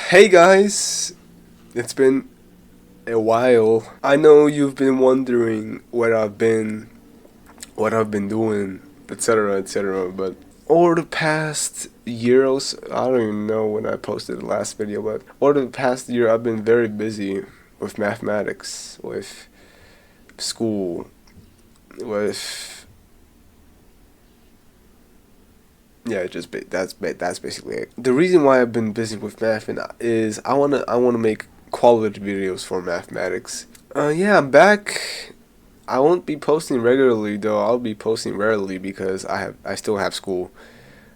Hey guys, it's been a while. I know you've been wondering what I've been doing, etc., etc. But over the past year or so, I don't even know when I posted the last video, but over the past year, I've been very busy with mathematics, with school, with yeah, that's basically it. The reason why I've been busy with math is I wanna make quality videos for mathematics. Yeah, I'm back. I won't be posting regularly though. I'll be posting rarely because I still have school.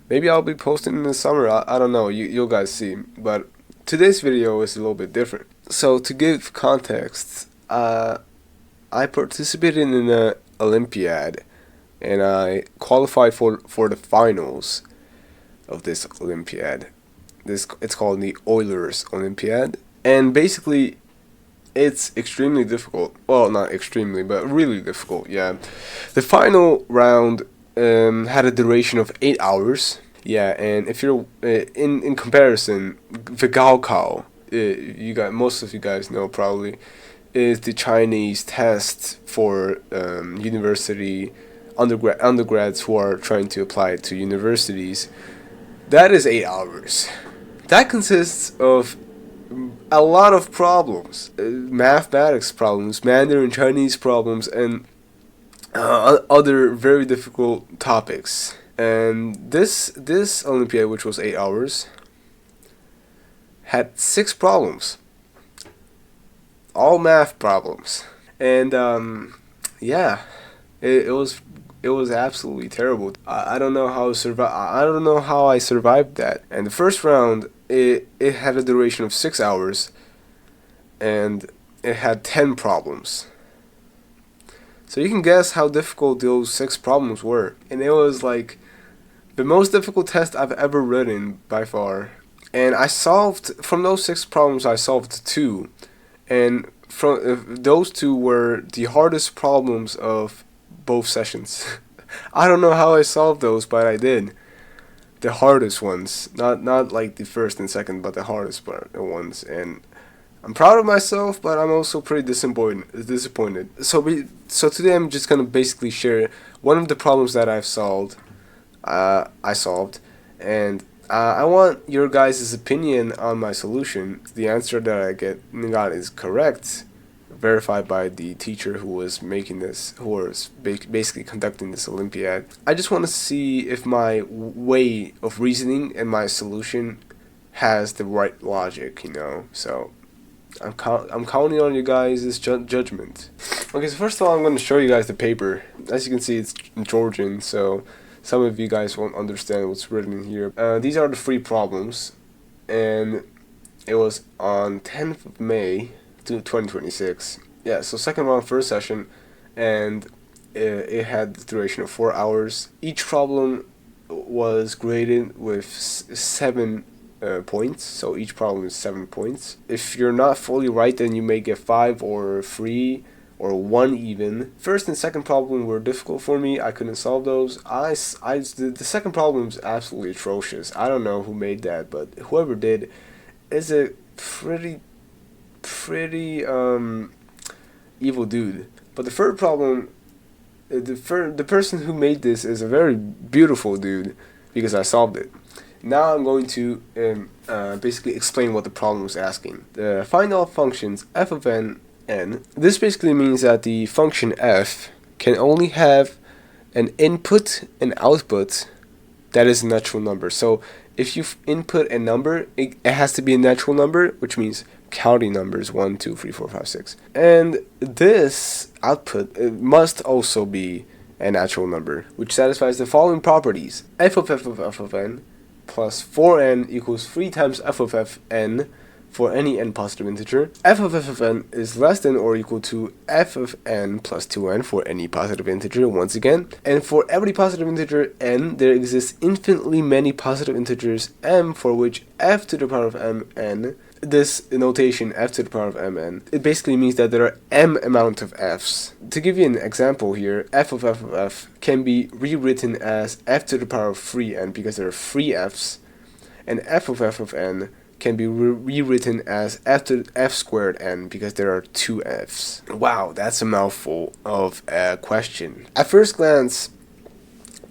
Maybe I'll be posting in the summer. I don't know. You'll guys see. But today's video is a little bit different. So to give context, I participated in a Olympiad and I qualified for the finals of this Olympiad. It's called the Oilers Olympiad, and basically it's extremely difficult. Well, not extremely, but really difficult. Yeah, the final round had a duration of 8 hours. Yeah, and if you're in comparison, the Gaokao, you got most of you guys know probably, is the Chinese test for university undergrads who are trying to apply to universities. That is 8 hours. That consists of a lot of problems, mathematics problems, Mandarin Chinese problems, and other very difficult topics. And this Olympiad, which was 8 hours, had 6 problems, all math problems, and yeah, it was absolutely terrible. I don't know how I don't know how I survived that. And the first round, it had a duration of 6 hours, and it had 10 problems. So you can guess how difficult those 6 problems were. And it was like the most difficult test I've ever written by far. And I solved from those 6 problems. I solved two, and from those two were the hardest problems of both sessions. I don't know how I solved those, but I did. The hardest ones, not like the first and second, but the hardest ones. And I'm proud of myself, but I'm also pretty disappointed. So today I'm just gonna basically share one of the problems that I've solved. I solved, and I want your guys' opinion on my solution. The answer that I got is correct, verified by the teacher who was making this, who was basically conducting this Olympiad. I just want to see if my way of reasoning and my solution has the right logic, So I'm counting on you guys' judgment. Okay, so first of all, I'm going to show you guys the paper. As you can see, it's in Georgian, so some of you guys won't understand what's written in here. These are the 3 problems, and it was on 10th of May 2026. Yeah, so second round, first session, and it had the duration of 4 hours. Each problem was graded with 7 points, so each problem is 7 points. If you're not fully right, then you may get 5 or 3 or 1 even. First and second problem were difficult for me. I couldn't solve those. The second problem is absolutely atrocious. I don't know who made that, but whoever did is a pretty evil dude. But the third problem, the person who made this is a very beautiful dude because I solved it. Now I'm going to basically explain what the problem was asking. Find all functions f of n. This basically means that the function f can only have an input and output that is a natural number. So if you input a number, it has to be a natural number, which means counting numbers 1, 2, 3, 4, 5, 6. And this output, it must also be a natural number, which satisfies the following properties. F of n plus 4n equals 3 times f of n for any n positive integer. F of n is less than or equal to f of n plus 2n for any positive integer once again. And for every positive integer n, there exists infinitely many positive integers m for which f to the power of mn, this notation f to the power of mn, it basically means that there are m amount of f's. To give you an example here, f of f can be rewritten as f to the power of 3n because there are 3 f's, and f of n can be rewritten as f to f squared n because there are 2 f's. Wow, that's a mouthful of a question. At first glance,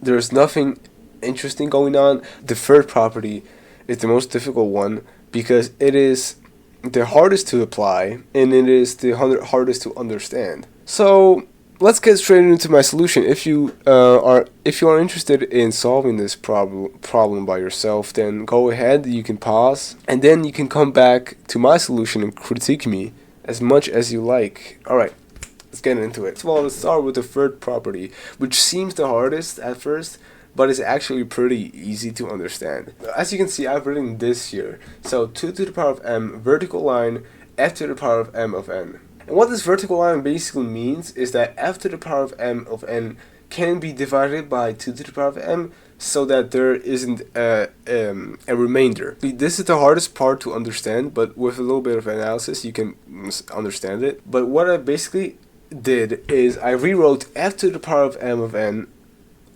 there's nothing interesting going on. The third property is the most difficult one because it is the hardest to apply and it is the hardest to understand. So let's get straight into my solution. If you are interested in solving this problem by yourself, then go ahead, you can pause, and then you can come back to my solution and critique me as much as you like. Alright, let's get into it. First of all, let's start with the third property, which seems the hardest at first, but it's actually pretty easy to understand. As you can see, I've written this here. So 2 to the power of m vertical line f to the power of m of n. And what this vertical line basically means is that f to the power of m of n can be divided by 2 to the power of m so that there isn't a remainder. This is the hardest part to understand, but with a little bit of analysis you can understand it. But what I basically did is I rewrote f to the power of m of n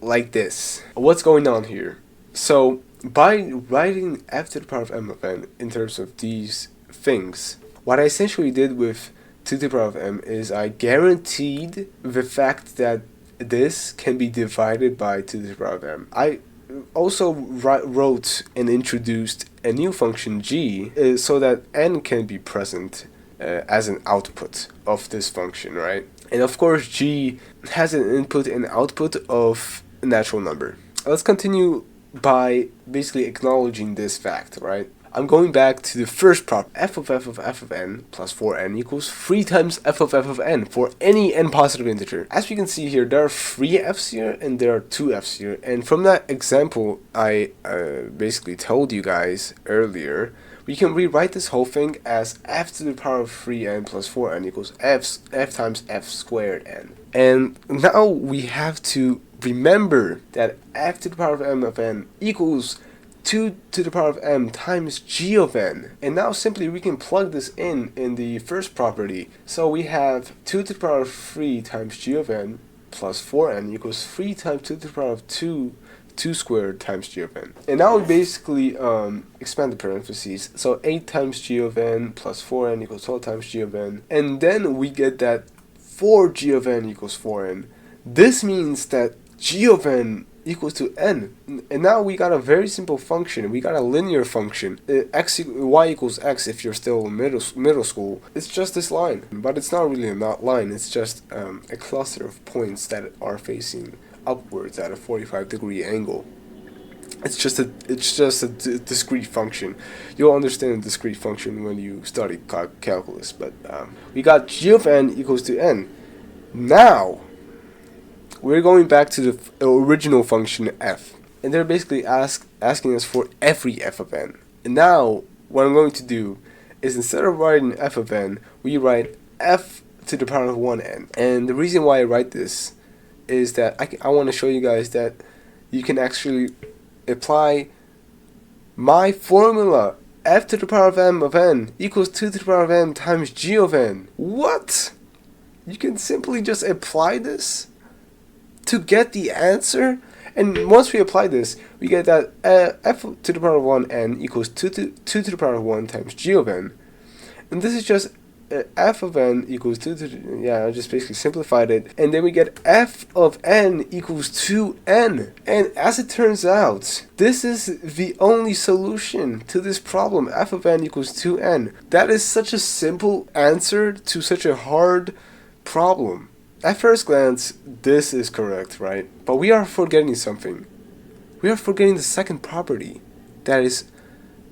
like this. What's going on here? So by writing f to the power of m of n in terms of these things, what I essentially did with 2 to the power of m is I guaranteed the fact that this can be divided by 2 to the power of m. I also wrote and introduced a new function g so that n can be present as an output of this function, right? And of course g has an input and output of a natural number. Let's continue by basically acknowledging this fact, right? I'm going back to the first prop, f of n plus 4n equals 3 times f of n for any n positive integer. As we can see here, there are 3 f's here and there are 2 f's here. And from that example I basically told you guys earlier, we can rewrite this whole thing as f to the power of 3n plus 4n equals f times f squared n. And now we have to remember that f to the power of m of n equals 2 to the power of m times g of n. And now simply we can plug this in the first property. So we have 2 to the power of 3 times g of n plus 4n equals 3 times 2 to the power of 2 squared times g of n. And now we basically expand the parentheses. So 8 times g of n plus 4n equals 12 times g of n. And then we get that 4g of n equals 4n. This means that g of n equals to n. And now we got a very simple function. We got a linear function. Y equals x if you're still in middle school. It's just this line. But it's not really a line. It's just a cluster of points that are facing upwards at a 45-degree angle. It's just a discrete function. You'll understand a discrete function when you study calculus. But we got g of n equals to n. Now we're going back to the original function f, and they're basically asking us for every f of n. And now what I'm going to do is, instead of writing f of n, we write f to the power of 1n. And the reason why I write this is that I want to show you guys that you can actually apply my formula, f to the power of m of n equals 2 to the power of m times g of n. What? You can simply just apply this to get the answer. And once we apply this, we get that f to the power of 1n equals 2 to the power of 1 times g of n. And this is just f of n equals 2 to the, I just basically simplified it. And then we get f of n equals 2n. And as it turns out, this is the only solution to this problem, f of n equals 2n. That is such a simple answer to such a hard problem. At first glance, this is correct, right? But we are forgetting something. We are forgetting the second property that is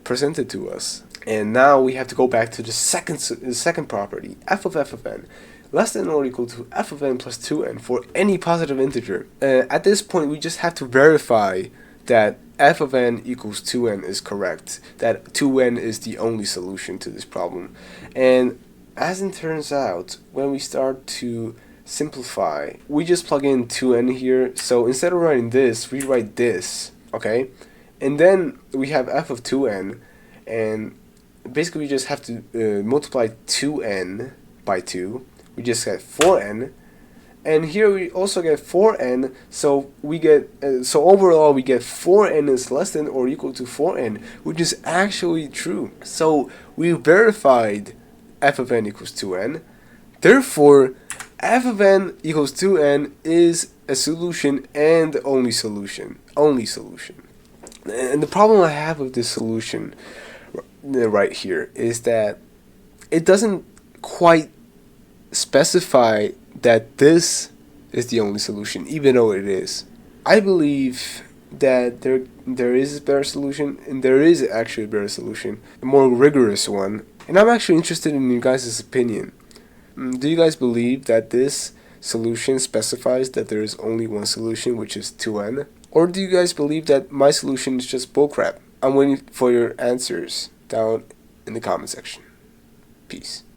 presented to us. And now we have to go back to the second property, f of n, less than or equal to f of n plus 2n for any positive integer. At this point, we just have to verify that f of n equals 2n is correct, that 2n is the only solution to this problem. And as it turns out, when we start to simplify, we just plug in 2n here. So instead of writing this, we write this, okay? And then we have f of 2n, and basically we just have to multiply 2n by 2. We just get 4n. And here we also get 4n, so we get so overall we get 4n is less than or equal to 4n, which is actually true. So we verified f of n equals 2n. Therefore, f of n equals 2n is a solution and only solution. Only solution. And the problem I have with this solution right here is that it doesn't quite specify that this is the only solution, even though it is. I believe that there is a better solution, and there is actually a better solution, a more rigorous one. And I'm actually interested in you guys' opinion. Do you guys believe that this solution specifies that there is only one solution, which is 2n? Or do you guys believe that my solution is just bullcrap? I'm waiting for your answers down in the comment section. Peace.